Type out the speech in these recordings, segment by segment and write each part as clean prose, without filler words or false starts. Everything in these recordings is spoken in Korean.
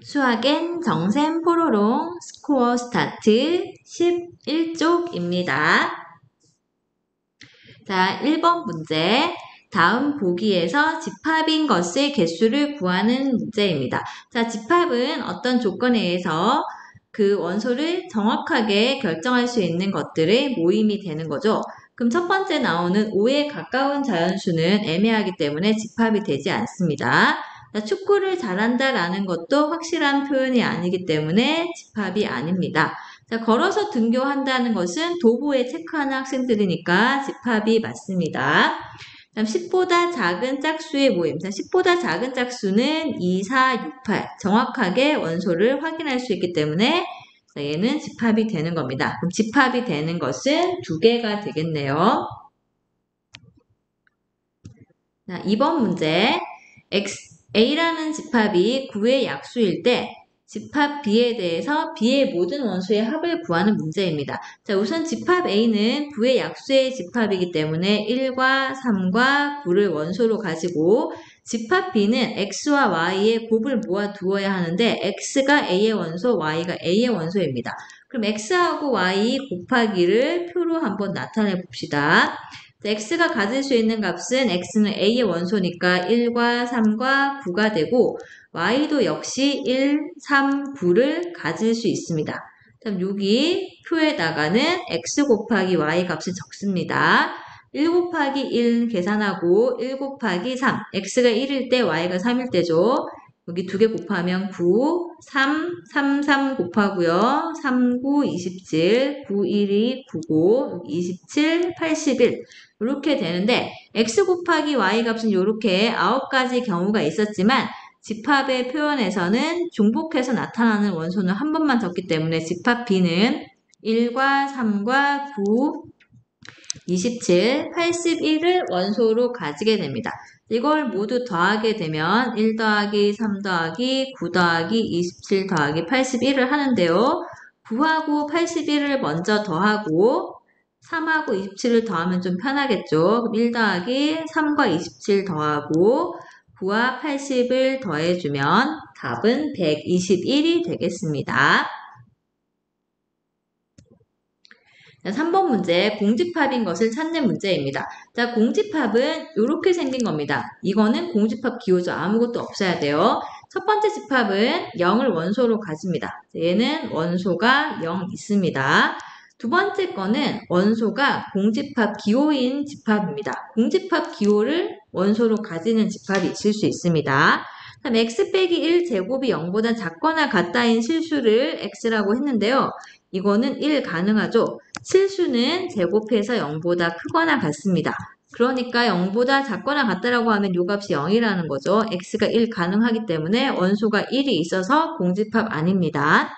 수학엔 정샘 포로롱 스코어 스타트 11쪽입니다. 자, 1번 문제. 다음 보기에서 집합인 것의 개수를 구하는 문제입니다. 자, 집합은 어떤 조건에 의해서 그 원소를 정확하게 결정할 수 있는 것들의 모임이 되는 거죠. 그럼 첫 번째 나오는 5에 가까운 자연수는 애매하기 때문에 집합이 되지 않습니다. 자, 축구를 잘한다라는 것도 확실한 표현이 아니기 때문에 집합이 아닙니다. 자, 걸어서 등교한다는 것은 도구에 체크하는 학생들이니까 집합이 맞습니다. 다음 10보다 작은 짝수의 모임. 자, 10보다 작은 짝수는 2, 4, 6, 8. 정확하게 원소를 확인할 수 있기 때문에 얘는 집합이 되는 겁니다. 그럼 집합이 되는 것은 2개가 되겠네요. 자, 2번 문제. A라는 집합이 9의 약수일 때 집합 B에 대해서 B의 모든 원소의 합을 구하는 문제입니다. 자, 우선 집합 A는 9의 약수의 집합이기 때문에 1과 3과 9를 원소로 가지고 집합 B는 X와 Y의 곱을 모아 두어야 하는데 X가 A의 원소, Y가 A의 원소입니다. 그럼 X하고 Y 곱하기를 표로 한번 나타내 봅시다. X가 가질 수 있는 값은 X는 A의 원소니까 1과 3과 9가 되고 Y도 역시 1, 3, 9를 가질 수 있습니다. 그럼 여기 표에다가는 X 곱하기 Y 값을 적습니다. 1 곱하기 1 계산하고 1 곱하기 3. X가 1일 때 Y가 3일 때죠. 여기 2개 곱하면 9, 3, 3, 3 곱하고요. 3, 9, 27, 9, 1이 9고, 27, 81. 이렇게 되는데 x 곱하기 y 값은 이렇게 9가지 경우가 있었지만 집합의 표현에서는 중복해서 나타나는 원소는 한 번만 적기 때문에 집합 B는 1과 3과 9, 27, 81을 원소로 가지게 됩니다. 이걸 모두 더하게 되면 1 더하기 3 더하기 9 더하기 27 더하기 81을 하는데요. 9하고 81을 먼저 더하고 3하고 27을 더하면 좀 편하겠죠. 1 더하기 3과 27 더하고 9와 80을 더해주면 답은 121이 되겠습니다. 자, 3번 문제, 공집합인 것을 찾는 문제입니다. 자, 공집합은 이렇게 생긴 겁니다. 이거는 공집합 기호죠. 아무것도 없어야 돼요. 첫 번째 집합은 0을 원소로 가집니다. 얘는 원소가 0 있습니다. 두 번째 거는 원소가 공집합 기호인 집합입니다. 공집합 기호를 원소로 가지는 집합이 있을 수 있습니다. 다음 x 빼기 1 제곱이 0보다 작거나 같다인 실수를 x라고 했는데요. 이거는 1 가능하죠. 실수는 제곱해서 0보다 크거나 같습니다. 그러니까 0보다 작거나 같다라고 하면 요 값이 0이라는 거죠. x가 1 가능하기 때문에 원소가 1이 있어서 공집합 아닙니다.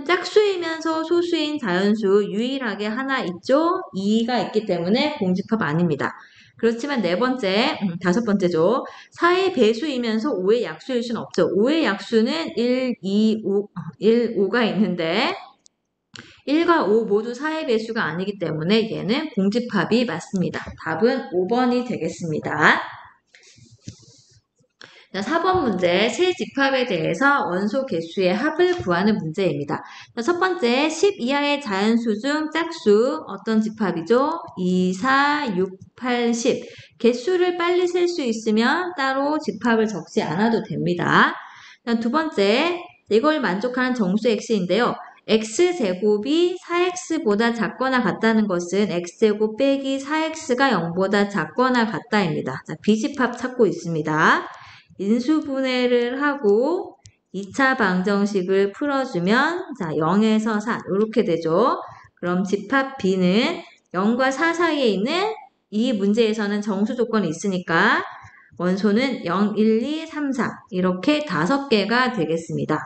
짝수이면서 소수인 자연수 유일하게 하나 있죠? 2가 있기 때문에 공집합 아닙니다. 그렇지만 네 번째, 다섯 번째죠. 4의 배수이면서 5의 약수일 수는 없죠. 5의 약수는 1, 2, 5, 5가 있는데 1과 5 모두 4의 배수가 아니기 때문에 얘는 공집합이 맞습니다. 답은 5번이 되겠습니다. 자, 4번 문제, 세 집합에 대해서 원소 개수의 합을 구하는 문제입니다. 자, 첫 번째, 10 이하의 자연수 중 짝수 어떤 집합이죠? 2, 4, 6, 8, 10. 개수를 빨리 셀 수 있으면 따로 집합을 적지 않아도 됩니다. 자, 두 번째, 이걸 만족하는 정수 x인데요. x제곱이 4x보다 작거나 같다는 것은 x제곱 빼기 4x가 0보다 작거나 같다입니다. 자, 비집합 찾고 있습니다. 인수분해를 하고 2차 방정식을 풀어주면 자 0에서 4 이렇게 되죠. 그럼 집합 B는 0과 4 사이에 있는 이 문제에서는 정수 조건이 있으니까 원소는 0, 1, 2, 3, 4 이렇게 5개가 되겠습니다.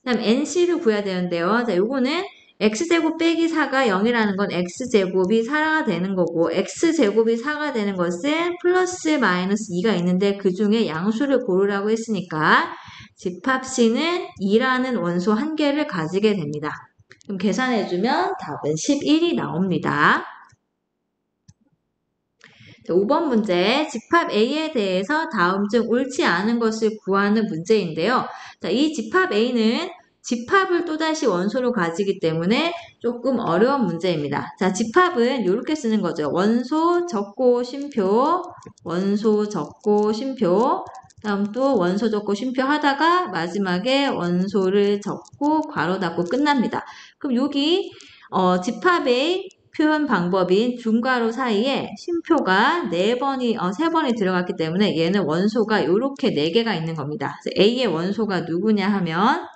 다음 NC를 구해야 되는데요. 자, 요거는 x제곱 빼기 4가 0이라는 건 x제곱이 4가 되는 거고 x제곱이 4가 되는 것은 플러스 마이너스 2가 있는데 그 중에 양수를 고르라고 했으니까 집합 C는 2라는 원소 한 개를 가지게 됩니다. 그럼 계산해주면 답은 11이 나옵니다. 5번 문제, 집합 A에 대해서 다음 중 옳지 않은 것을 구하는 문제인데요. 자, 이 집합 A는 집합을 또다시 원소로 가지기 때문에 조금 어려운 문제입니다. 자, 집합은 이렇게 쓰는 거죠. 원소, 적고, 쉼표, 원소, 적고, 쉼표, 다음 또 원소, 적고, 쉼표 하다가 마지막에 원소를 적고, 괄호 닫고 끝납니다. 그럼 여기 집합의 표현 방법인 중괄호 사이에 쉼표가 3번이 들어갔기 때문에 얘는 원소가 이렇게 4개가 있는 겁니다. 그래서 A의 원소가 누구냐 하면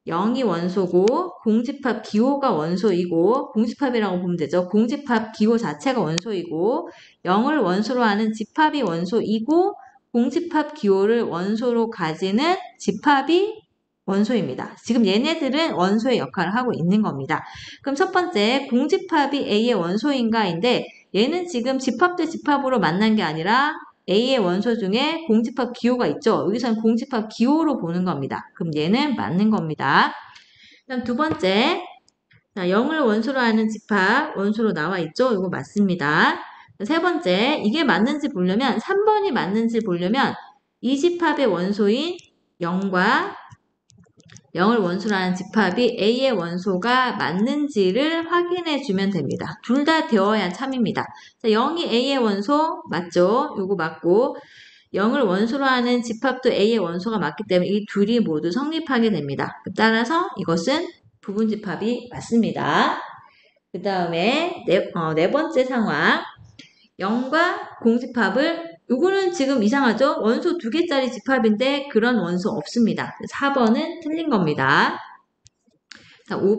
0이 원소고 공집합 기호가 원소이고 공집합이라고 보면 되죠. 공집합 기호 자체가 원소이고 0을 원소로 하는 집합이 원소이고 공집합 기호를 원소로 가지는 집합이 원소입니다. 지금 얘네들은 원소의 역할을 하고 있는 겁니다. 그럼 첫 번째 공집합이 A의 원소인가인데 얘는 지금 집합 대 집합으로 만난 게 아니라 A의 원소 중에 공집합 기호가 있죠. 여기서는 공집합 기호로 보는 겁니다. 그럼 얘는 맞는 겁니다. 그다음 두 번째, 자, 0을 원소로 하는 집합 원소로 나와 있죠. 이거 맞습니다. 세 번째, 이게 맞는지 보려면 3번이 맞는지 보려면 이 집합의 원소인 0과 0을 원소로 하는 집합이 A의 원소가 맞는지를 확인해 주면 됩니다. 둘 다 되어야 참입니다. 자, 0이 A의 원소 맞죠? 요거 맞고 0을 원소로 하는 집합도 A의 원소가 맞기 때문에 이 둘이 모두 성립하게 됩니다. 따라서 이것은 부분집합이 맞습니다. 그 다음에 네 번째 상황 0과 공집합을 요거는 지금 이상하죠? 원소 2개짜리 집합인데 그런 원소 없습니다. 4번은 틀린 겁니다. 자, 5번.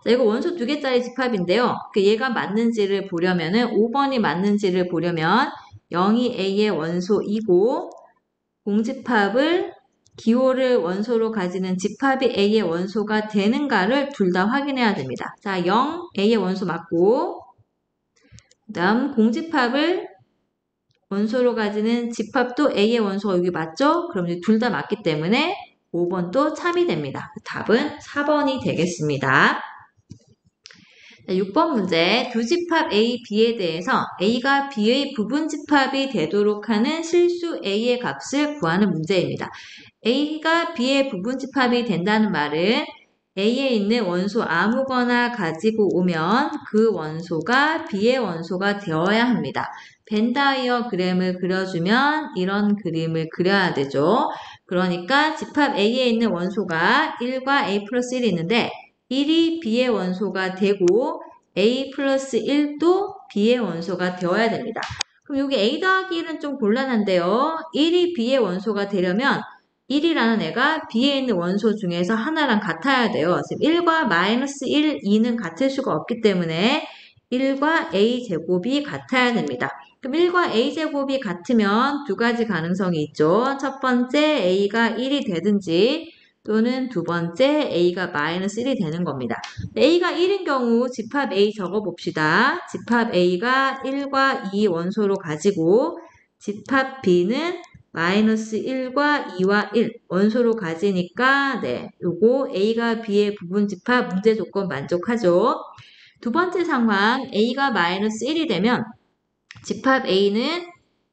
자, 이거 원소 2개짜리 집합인데요. 얘가 맞는지를 보려면은 5번이 맞는지를 보려면 0이 A의 원소이고 공집합을 기호를 원소로 가지는 집합이 A의 원소가 되는가를 둘 다 확인해야 됩니다. 자, 0 A의 원소 맞고 그 다음 공집합을 원소로 가지는 집합도 A의 원소가 여기 맞죠? 그럼 둘 다 맞기 때문에 5번도 참이 됩니다. 답은 4번이 되겠습니다. 자, 6번 문제, 두 집합 A, B에 대해서 A가 B의 부분집합이 되도록 하는 실수 A의 값을 구하는 문제입니다. A가 B의 부분집합이 된다는 말은 A에 있는 원소 아무거나 가지고 오면 그 원소가 B의 원소가 되어야 합니다. 벤 다이어그램을 그려주면 이런 그림을 그려야 되죠. 그러니까 집합 A에 있는 원소가 1과 A 플러스 1이 있는데 1이 B의 원소가 되고 A 플러스 1도 B의 원소가 되어야 됩니다. 그럼 여기 A 더하기 1은 좀 곤란한데요. 1이 B의 원소가 되려면 1이라는 애가 B에 있는 원소 중에서 하나랑 같아야 돼요. 지금 1과 마이너스 1, 2는 같을 수가 없기 때문에 1과 A제곱이 같아야 됩니다. 그럼 1과 A제곱이 같으면 두 가지 가능성이 있죠. 첫 번째 A가 1이 되든지 또는 두 번째 A가 마이너스 1이 되는 겁니다. A가 1인 경우 집합 A 적어봅시다. 집합 A가 1과 2 원소로 가지고 집합 B는 마이너스 1과 2와 1 원소로 가지니까 요거 A가 B의 부분집합 문제 조건 만족하죠. 두 번째 상황 A가 마이너스 1이 되면 집합 A는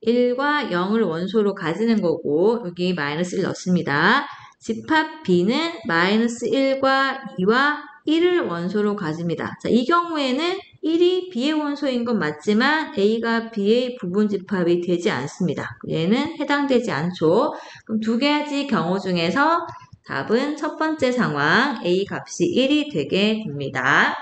1과 0을 원소로 가지는 거고 여기 마이너스 1 넣습니다. 집합 B는 마이너스 1과 2와 1을 원소로 가집니다. 자, 이 경우에는 1이 B의 원소인 건 맞지만 A가 B의 부분집합이 되지 않습니다. 얘는 해당되지 않죠. 그럼 두 가지 경우 중에서 답은 첫 번째 상황 A 값이 1이 되게 됩니다.